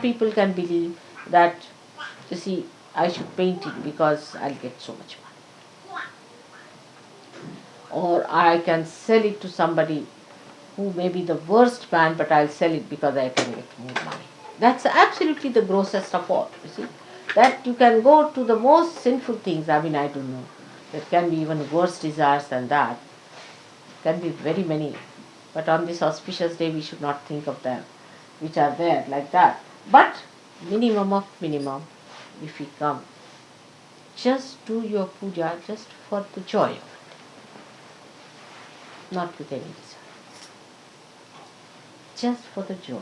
people can believe that, you see, I should paint it because I'll get so much money. Or I can sell it to somebody who may be the worst man, but I'll sell it because I can get more money. That's absolutely the grossest of all, you see. That you can go to the most sinful things, I don't know. There can be even worse desires than that. Can be very many. But on this auspicious day, we should not think of them, which are there like that. But minimum of minimum, if we come, just do your puja just for the joy of it, not with any desire. Just for the joy.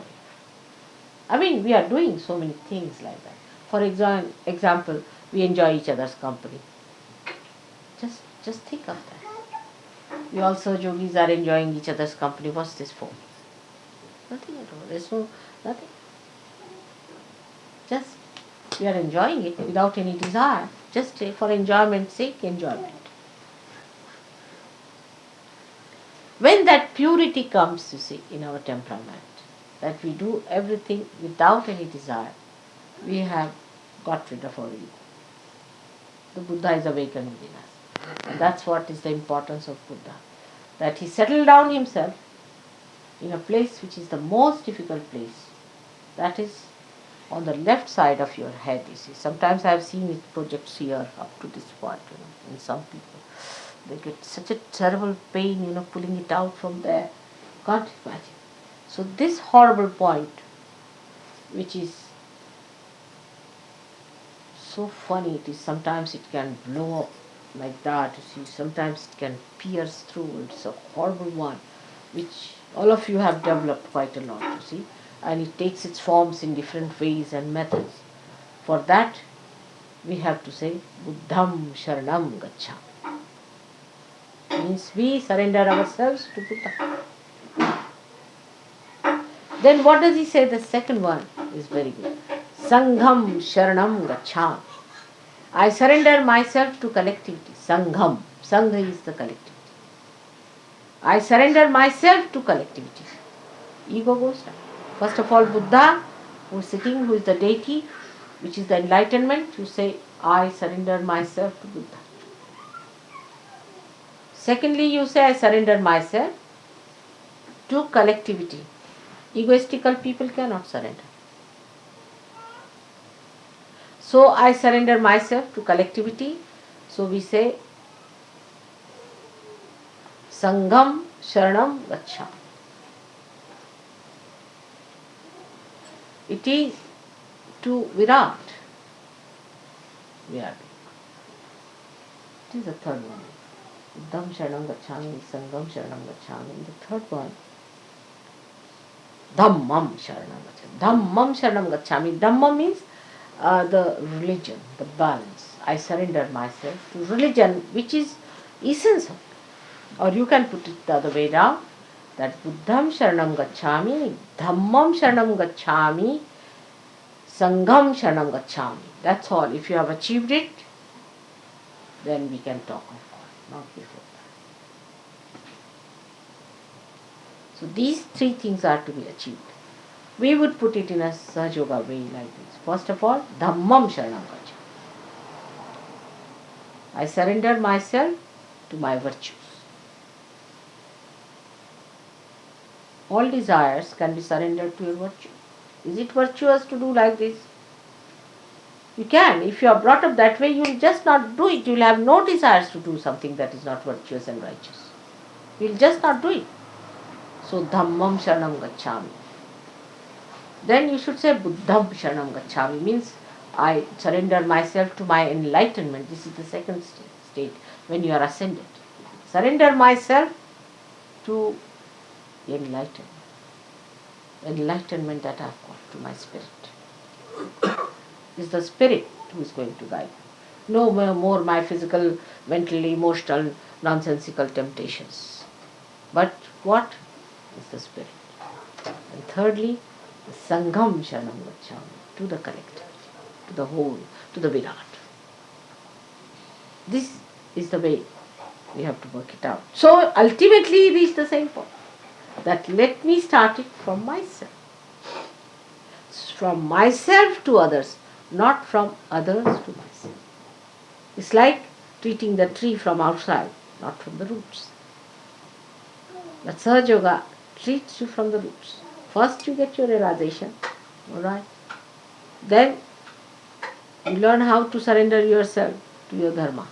We are doing so many things like that. For example, we enjoy each other's company. Just think of that. We also, yogis, are enjoying each other's company. What's this for? Nothing at all. There's nothing. Just we are enjoying it without any desire. Just for enjoyment's sake, enjoyment. When that purity comes, you see, in our temperament, that we do everything without any desire, we have got rid of our ego. The Buddha is awakened within us. And that's what is the importance of Buddha. That he settled down himself in a place which is the most difficult place. That is on the left side of your head, you see. Sometimes I have seen it projects here up to this point, in some people. They get such a terrible pain, pulling it out from there. Can't imagine. So this horrible point, which is so funny, it is sometimes it can blow up like that, you see. Sometimes it can pierce through. It's a horrible one, which all of you have developed quite a lot, you see. And it takes its forms in different ways and methods. For that, we have to say, Buddham Sharanam Gacchami. Means we surrender ourselves to Buddha. Then what does he say? The second one is very good. Sangham Sharanam Gacchami. I surrender myself to collectivity. Sangham. Sangha is the collectivity. I surrender myself to collectivity. Ego goes down. First of all, Buddha, who is sitting, who is the deity, which is the enlightenment, you say, I surrender myself to Buddha. Secondly, you say, I surrender myself to collectivity. Egoistical people cannot surrender. So, I surrender myself to collectivity. So, we say, Sangham Sharanam Gacchami. It is to Virat. It is the third one. Buddham Sharanam Gacchami, Sangham Sharanam Gacchami. The third one, Dhammam Sharanam Gacchami. Dhammam Sharanam Gacchami. Dhamma means the religion, the balance. I surrender myself to religion, which is essence of it. Or you can put it the other way down, that Buddham Sharanam Gacchami, Dhammam Sharanam Gacchami, Sangham Sharanam Gacchami. That's all. If you have achieved it, then we can talk of God, not before that. So these three things are to be achieved. We would put it in a Sahaja Yoga way like this. First of all, Dhammam Sharanam Gacchami. I surrender myself to my virtues. All desires can be surrendered to your virtue. Is it virtuous to do like this? You can. If you are brought up that way, you will just not do it. You will have no desires to do something that is not virtuous and righteous. You will just not do it. So, Dhammam Sharanam Gacchami. Then you should say Buddham Sharanam Gacchami. Means I surrender myself to my enlightenment. This is the second state when you are ascended. Surrender myself to enlightenment. Enlightenment that I have got to my spirit. Is the spirit who is going to guide me. No more my physical, mental, emotional, nonsensical temptations. But what is the spirit? And thirdly, the Sangham Sharanam Gacchami, to the collectivity, to the whole, to the Virat. This is the way we have to work it out. So ultimately reach the same point. That let me start it from myself. from myself to others, not from others to myself. It's like treating the tree from outside, not from the roots. But Sahaja Yoga treats you from the roots. First you get your realization, alright? Then you learn how to surrender yourself to your dharma.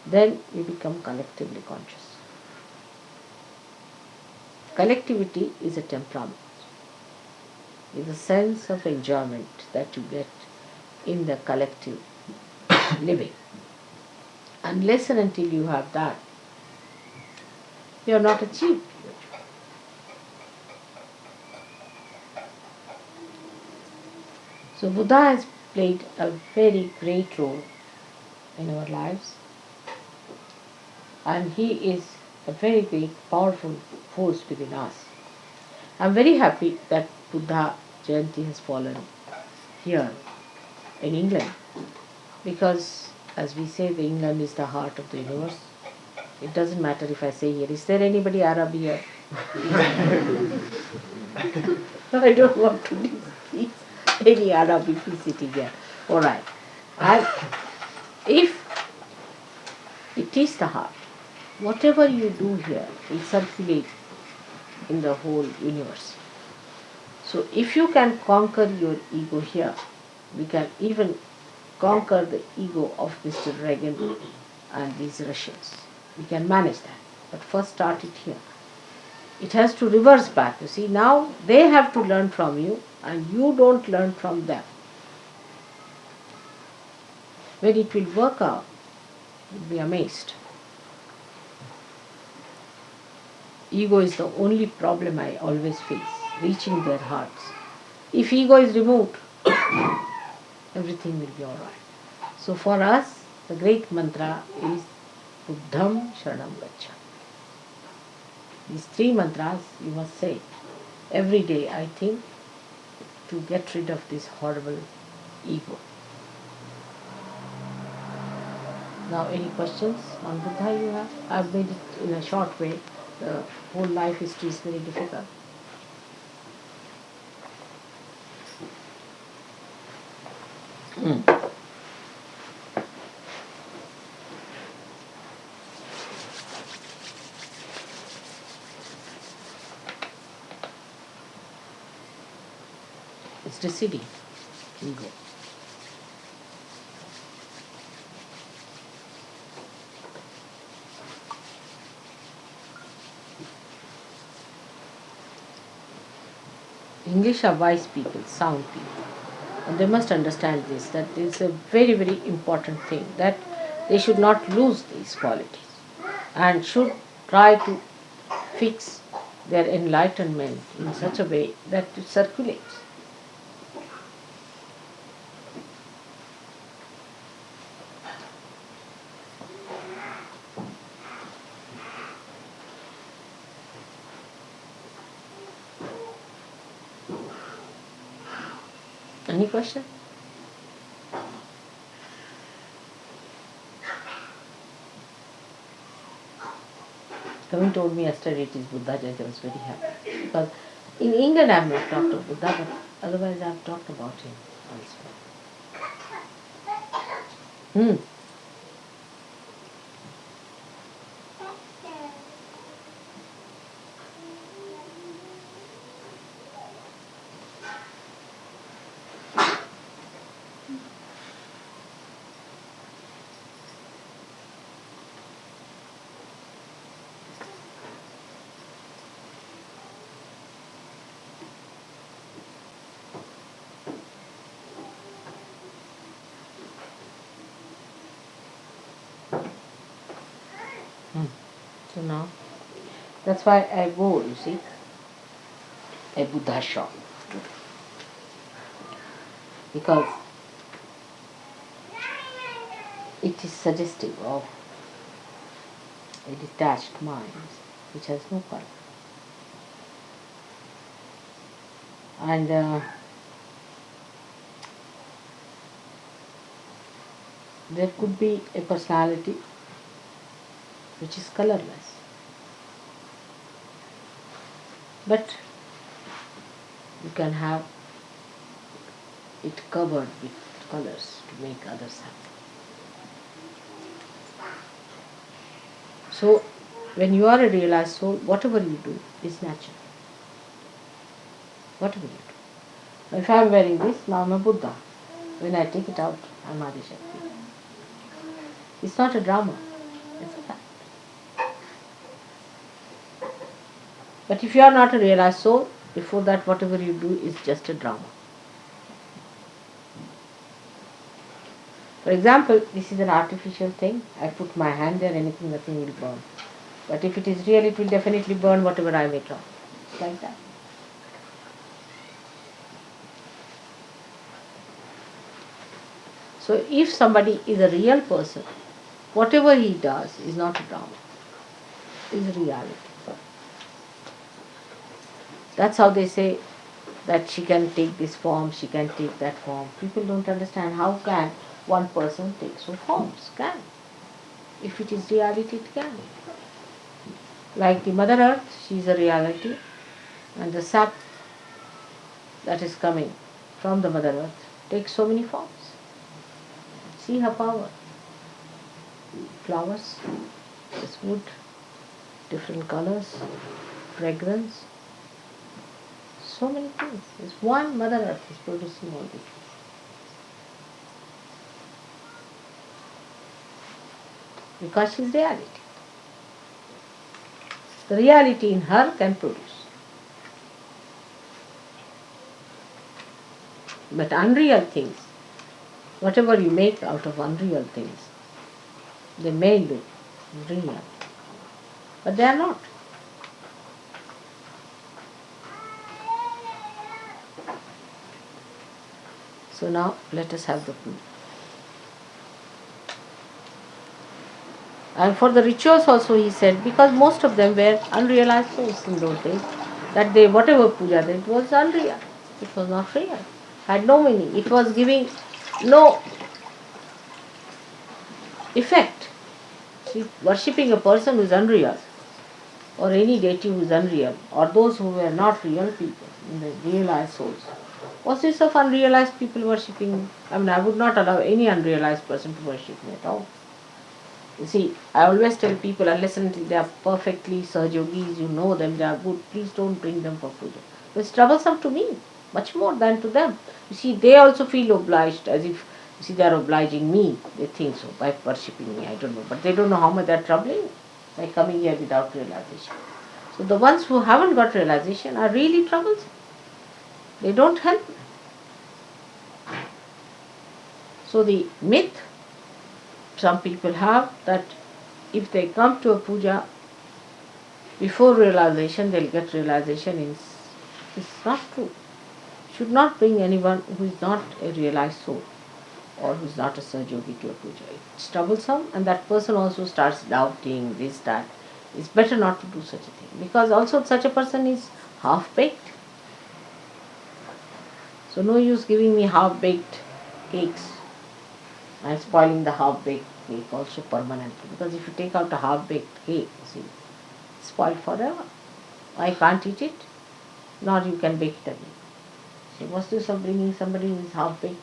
Then you become collectively conscious. Collectivity is a temperament, is a sense of enjoyment that you get in the collective living. Unless and until you have that, you are not achieved. So Buddha has played a very great role in our lives, and he is a very great powerful force within us. I am very happy that Buddha Jayanti has fallen here in England, because as we say, the England is the heart of the universe. It doesn't matter if I say here, is there anybody Arab here? I don't want to displease any Arab if he's sitting here. Alright. And if it is the heart, whatever you do here will circulate in the whole universe. So if you can conquer your ego here, we can even conquer the ego of Mr. Reagan and these Russians. We can manage that. But first start it here. It has to reverse back. You see, now they have to learn from you and you don't learn from them. When it will work out, you'll be amazed. Ego is the only problem I always face, reaching their hearts. If ego is removed, everything will be alright. So for us, the great mantra is Buddham Sharanam Gacchami. These three mantras you must say every day, I think, to get rid of this horrible ego. Now, any questions on Buddha you have? I've made it in a short way. The whole life history is very difficult. It's receding, ego. English are wise people, sound people. And they must understand this, that it's a very, very important thing, that they should not lose these qualities and should try to fix their enlightenment in such a way that it circulates. Any question? Kevin told me yesterday it is Buddha Jayanti. I was very happy. Because in England I have not talked of Buddha, but otherwise I have talked about him elsewhere. So now, that's why I wore, you see, a Buddha shawl. Because it is suggestive of a detached mind which has no color. And there could be a personality which is colorless. But You can have it covered with colors to make others happy. So, when you are a realized soul, whatever you do is natural. Whatever you do. If I am wearing this, now I am a Buddha. When I take it out, I am Adi Shakti. It's not a drama, it's a fact. But if you are not a realized soul, before that whatever you do is just a drama. For example, this is an artificial thing. I put my hand there, anything, nothing will burn. But if it is real, it will definitely burn whatever I make on. It's like that. So if somebody is a real person, whatever he does is not a drama, is a reality. That's how they say that she can take this form, she can take that form. People don't understand how can one person take so forms. Can. If it is reality, it can. Like the Mother Earth, she is a reality, and the sap that is coming from the Mother Earth takes so many forms. See her power. Flowers, this wood, different colors, fragrance, so many things. This one Mother Earth is producing all this. Because she is reality. The reality in her can produce. But unreal things, whatever you make out of unreal things, they may look real, but they are not. So now let us have the puja. And for the rituals also he said, because most of them were unrealized souls in those days, that they whatever puja did was unreal. It was not real. Had no meaning. It was giving no effect. See, worshipping a person who is unreal, or any deity who is unreal, or those who were not real people, the realized souls. What's this of unrealized people worshipping me? I mean, I would not allow any unrealized person to worship me at all. You see, I always tell people, unless until they are perfectly Sahajogis, you know them, they are good, please don't bring them for puja. It's troublesome to me, much more than to them. You see, they also feel obliged, as if, you see, they are obliging me. They think so, by worshipping me, I don't know. But they don't know how much they are troubling by coming here without realization. So the ones who haven't got realization are really troublesome. They don't help. So the myth some people have that if they come to a puja before realization, they'll get realization. It's not true. Should not bring anyone who is not a realized soul or who is not a Sahajogi to a puja. It's troublesome, and that person also starts doubting this, that. It's better not to do such a thing, because also such a person is half-baked. So no use giving me half-baked cakes and spoiling the half-baked cake also permanently. Because if you take out a half-baked cake, you see, it's spoiled forever. I can't eat it, nor you can bake it again. So what's the use of bringing somebody who is half-baked?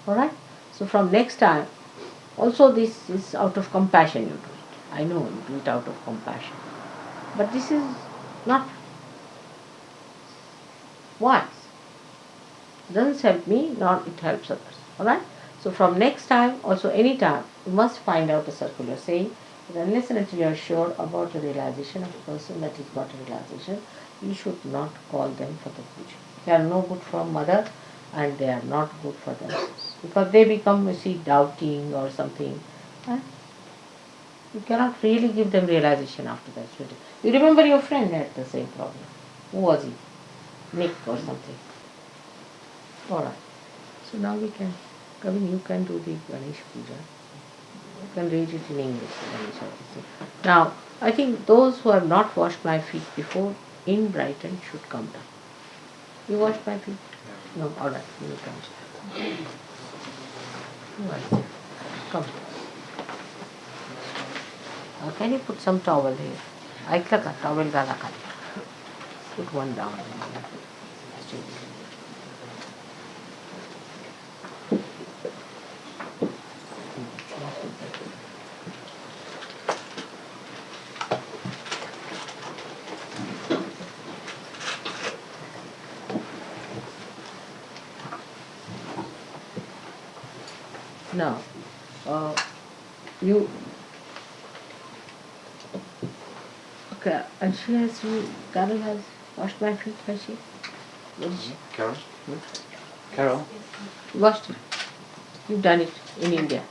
Alright? So from next time, also this is out of compassion you do it. I know you do it out of compassion. But this is not wise. It doesn't help me, nor it helps others. Alright? So from next time, also any time, you must find out a circular saying that unless and until you are sure about the realization of a person that has got a realization, you should not call them for the puja. They are no good for mother, and they are not good for themselves. Because they become, you see, doubting or something. And you cannot really give them realization after that. You remember your friend had the same problem. Who was he? Nick or something. Alright. So now we can, Kavin, you can do the Ganesh Puja. You can read it in English, Ganesh. Now, I think those who have not washed my feet before in Brighton should come down. You washed my feet? No, alright, you come. Alright, come. Can you put some towel here? ऐकलं का? Towel घाला खाली. Put one down. Now, you. Okay, and she has Carol has washed my feet, has she? What is she? Carol? Carol? Washed it. You've done it in India.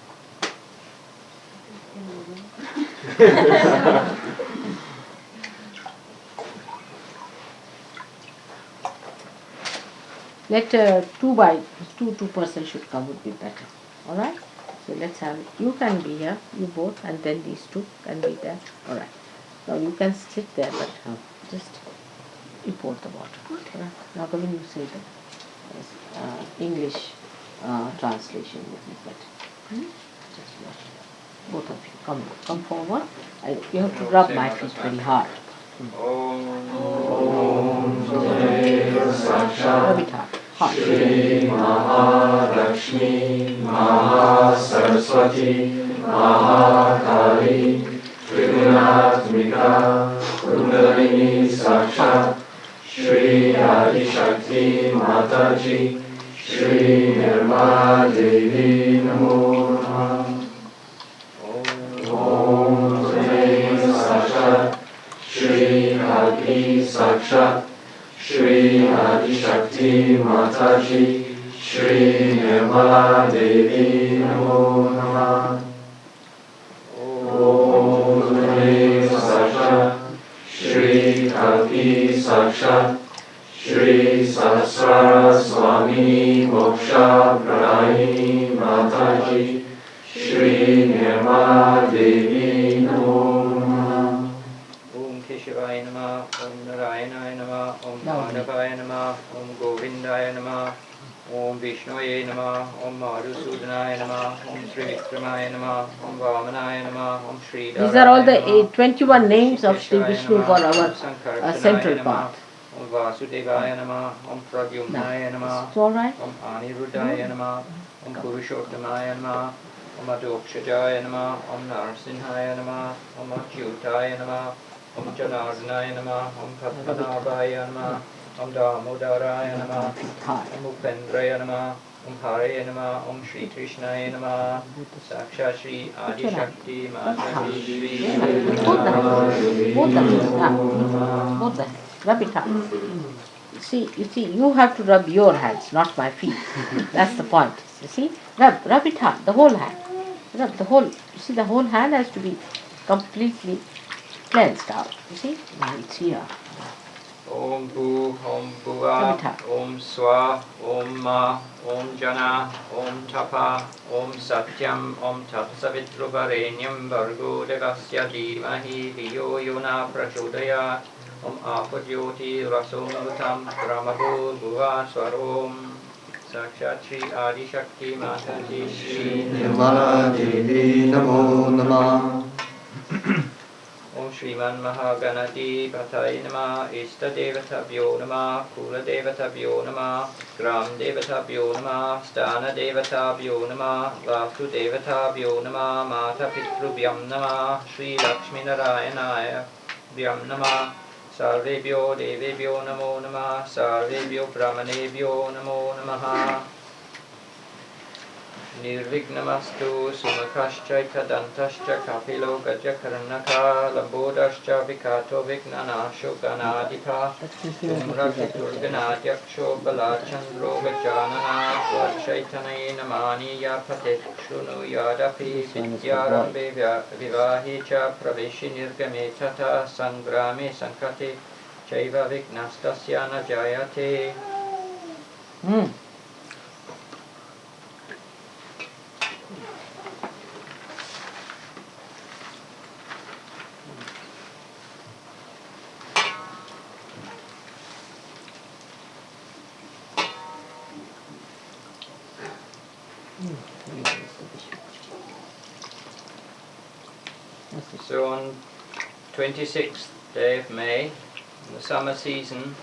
Let two person should come would be better. All right. So let's have it. You can be here, you both, and then these two can be there. All right. Now you can sit there, but just you pour the water. All right. Now when you say the English translation would be better. Just watch it. Both of you come forward. You have to rub my feet very hard. Rub it hard. Shri Mahalakshmi Mahasaraswati Mahakali Trigunatmika Kundalini Sakshat Shri Adishakti Mataji Shri Nirmala Devi Namo Namaha Om Jai Sakshat Shri Adi Sakshat Shri Adishakti Mataji Shri Nirmala Devi Namo Namaha Om Jai Sakshat Shri Kalpi Sakshat Shri Sahasrara Swami Moksha Pradayini Mataji Shri Nirmala Devi Namo Namaha Om Keshivaya Namah, Om Narayana Namah, Om Madhavaya Namah, Om Govindaya Namah, Om Vishnuvaya Namah, Om Madhusudanaya Namah, Om Sri Vikramaya Namah, Om Vamanaya Namah, Om Shri Dharaya Namah. These are all the 21 names of Sri Vishnu for our central part. Om Vasudevaya Namah, Om Pradyumnaya Namah, It's all right? Om Aniruddhaya Namah, Om Purushottamaya Namah, Om Adokshajaya Namah, Om Narsinhaya Namah, Om Achyutaya Namah, Om Janardhanaya Namah, Om Padmanabhaya Namah, Om Damodaraya Namah, Om Upendraya Namah, Om Haraya Namah, Om Shri Krishnaya Namah, Saksha Shri Adi Shakti Mataji Shri Both the hands. Rub it up. You see, you have to rub your hands, not my feet. That's the point. You see, rub it hard, the whole hand. Rub the whole. You see, the whole hand has to be completely cleansed out. You see, now it's here. Om Bhu, Om Bhuva, Om Swa, Om Ma, Om Jana, Om Tapa, Om Satyam, Om Tatsavitruvarenyam Vargo Devasya Dhimahi Dhiyo Yona Prachodaya, Om Apajyoti Rasomrutam Brahmabhu Bhuva Swarom Sakshat Shri Adi Shakti Mataji Shri Nirmala Devi Namo Namaha Om Shriman Mahaganati Bhataya Namah Ishta Devatabhyo Namah Kula Devatabhyo Namah Gram Devatabhyo Namah Sthana Devatabhyo Namah Vastu Devatabhyo Namah Mata Pitrubhyam Namah Shri Lakshmi Narayanaya Bhyam Namah Sarvebhyo Devebhyo Namo Namah Sarvebhyo Brahmanebhyo Namo Namaha Nirvignamastu Sumakascha Dantascha Kapilo Gajakarnaka Lambodascha Vikato Vignanasho Ganadipa Umrakiturganadyaksho Balachandro Gajanana Vachaitanai Namani Yapatit Shunu Yadapi Vidyarambe Vivahi Cha Praveshi Nirgametata Sangrame Sankate Chaiva Vignastasya Najayate So on 26th day of May the summer season,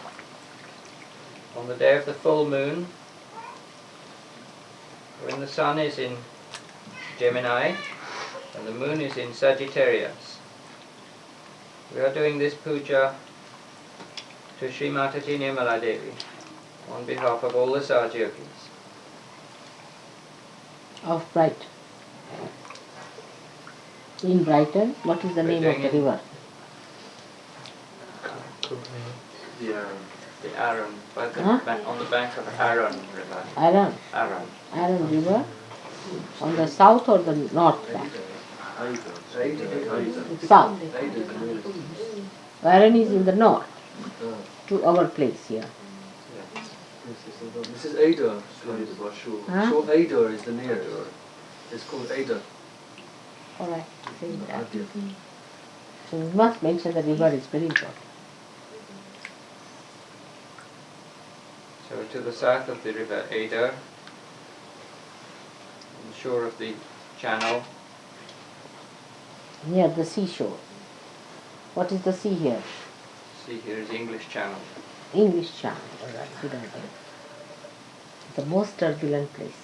on the day of the full moon, when the sun is in Gemini and the moon is in Sagittarius. We are doing this puja to Shri Mataji Nirmala Devi on behalf of all the Sahaja-yogis. Of Brighton. In Brighton, what is the name of the river? Yeah. The Arun, by the on the bank of Arun River. Arun. Arun. Arun River. On the south or the north bank? South. Arun is in the north, to our place here. This is Ada. Huh? So Ada is the near. It's called Ada. Alright, say that. So we must mention the river is very important. So to the south of the river Ada, on the shore of the channel, Near the seashore. What is the sea here? see here is English Channel. English Channel. Alright, good idea. The most turbulent place.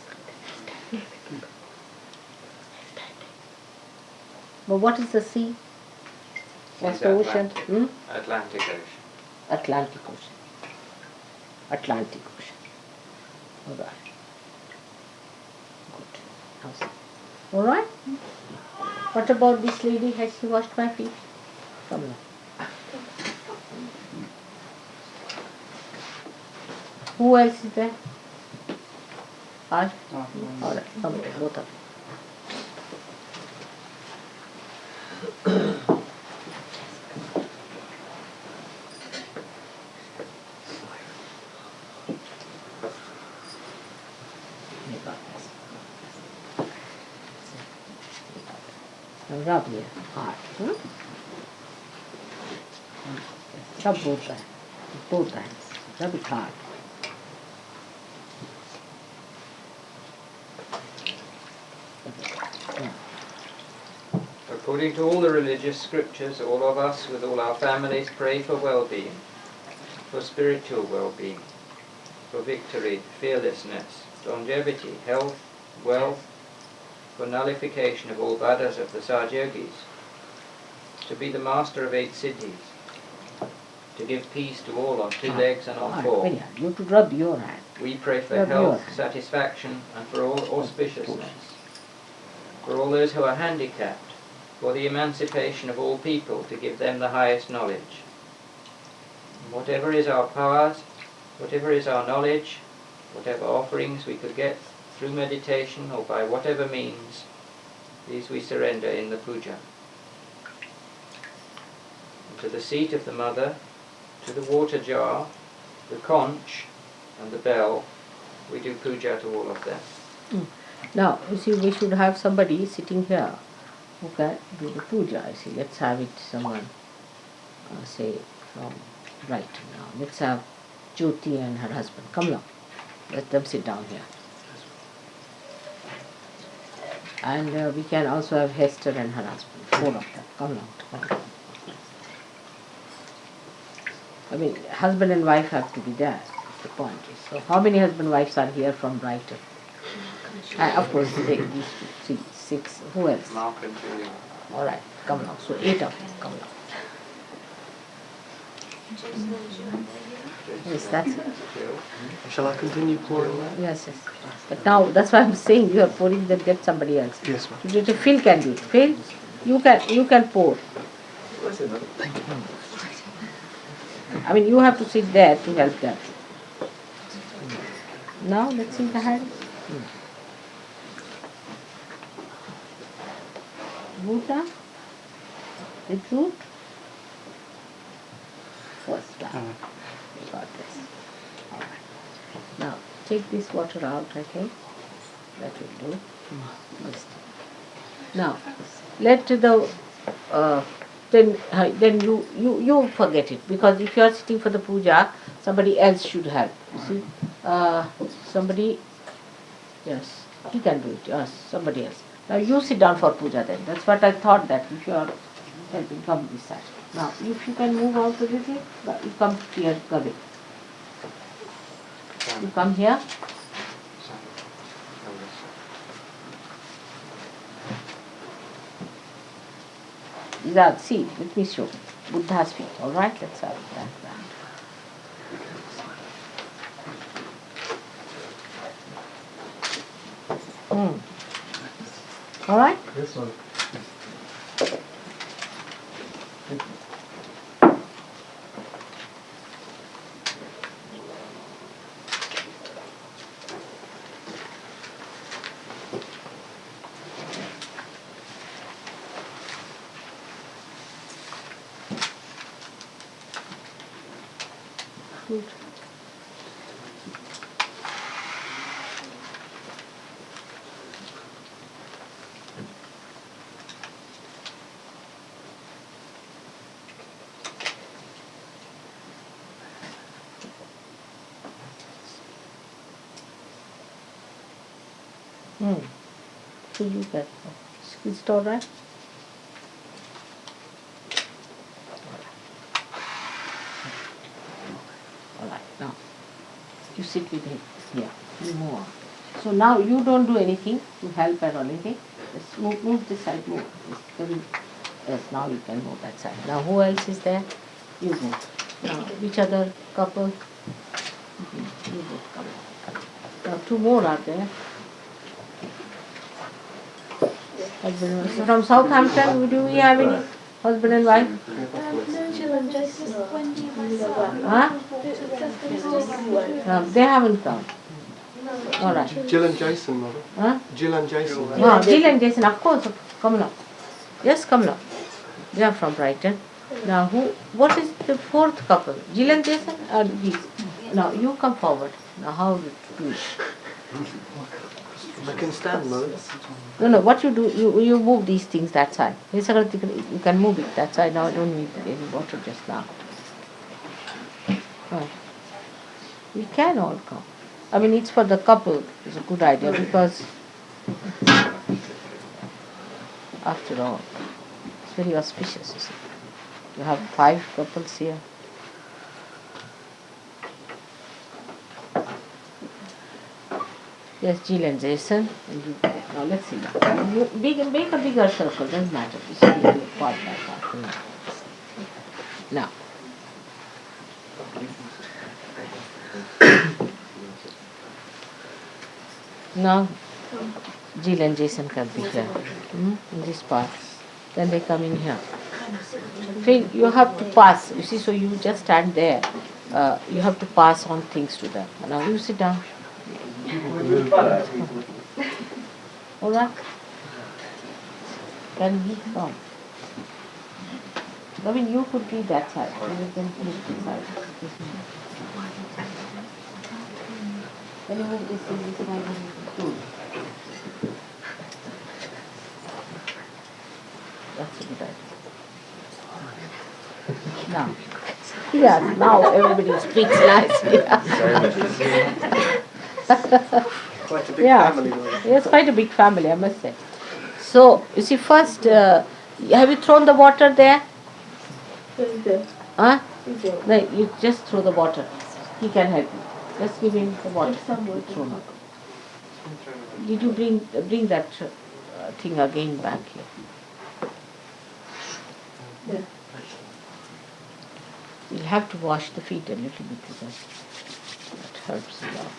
But what is the sea? What's It's the ocean? Atlantic. Atlantic Ocean. Atlantic Ocean. Atlantic Ocean. Alright. Good. How's it? Alright? What about this lady? Has she washed my feet? Come on. Who else is there? Alright, come on, both of you. Now rub here hard. Rub both hands. Rub it hard. According to all the religious scriptures, all of us with all our families pray for well-being, for spiritual well-being, for victory, fearlessness, longevity, health, wealth, for nullification of all badas of the Sahaja-yogis, to be the master of 8 siddhis, to give peace to all on 2 legs and on 4. You have to rub your hand. We pray for Rub health, yours. satisfaction, and for all auspiciousness, for all those who are handicapped, for the emancipation of all people, to give them the highest knowledge. Whatever is our powers, whatever is our knowledge, whatever offerings we could get through meditation or by whatever means, these we surrender in the puja. And to the seat of the mother, to the water jar, the conch, and the bell, we do puja to all of them. Now, you see, we should have somebody sitting here who can do the puja. I see, let's have it someone, say, from Brighton now. Let's have Jyoti and her husband. Come along. Let them sit down here. And we can also have Hester and her husband. 4 of them. Come along. Come along. I mean, husband and wife have to be there. That's the point. So, how many husband and wives are here from Brighton? Of course, these 3, 6. Who else? Mark and Julian. All right, come along. So 8 of them, come along. Yes, that's it. Shall I continue pouring that? Yes, yes. But now, that's why I'm saying you are pouring, then get somebody else. Yes, ma'am. You did Phil can do it. Phil, you can pour. Thank you. I mean, you have to sit there to help them. Now, let's see the hand. Buddha, beetroot, first class. You got this. All right. Now, take this water out, I think. That will do. Yes. Now, let the then you forget it, because if you are sitting for the puja, somebody else should help. You see, somebody, yes, he can do it. Yes, somebody else. Now you sit down for puja then. That's what I thought, that if you are helping, come this side. Now, if you can move out a little, you come here, Gabi. You come here. See, let me show. Buddha's feet. All right, let's have that. All right. This one. Good. So you get is it all right? All right, now you sit with him here. You move on. So now you don't do anything to help her or anything. Just move this side, move. Yes, now you can move that side. Now who else is there? You move. Now which other couple? You both come. Now two more are there. Husband and wife. So from Southampton, do we have any husband and wife? Huh? No, they haven't come. All right. Jill and Jason, Mother. Huh? Jill and Jason. No, Jill and Jason, of course. Come along. Yes, come along. They are from Brighton. Now, what is the fourth couple? Jill and Jason? Or these? Now, you come forward. Now, how do you do it? I can stand, Mother. No, what you do, you move these things that side. You can move it that side. Now, I don't need any water just now. We can all come. I mean, it's for the couple. It's a good idea because, after all, it's very auspicious, you see. You have 5 couples here. Yes, Jill and Jason. Now let's see. Make a bigger circle, doesn't matter. You see, you do it part by part. Now. Now, Jill and Jason can be here. In this part. Then they come in here. You have to pass. You see, so you just stand there. You have to pass on things to them. Now you sit down. All right. Can he come? I mean, you could be that side. You can be this side. Can you move this in this side? Good. That's a good idea. Now. Yeah, now everybody speaks nicely. Quite a big family, Mother. Yes, quite a big family, I must say. So, you see, first, have you thrown the water there? Huh? No, you just throw the water. He can help you. Just give him the water. Thrown up. Did you bring that thing again back here? Yeah. You'll have to wash the feet a little bit because that helps a lot.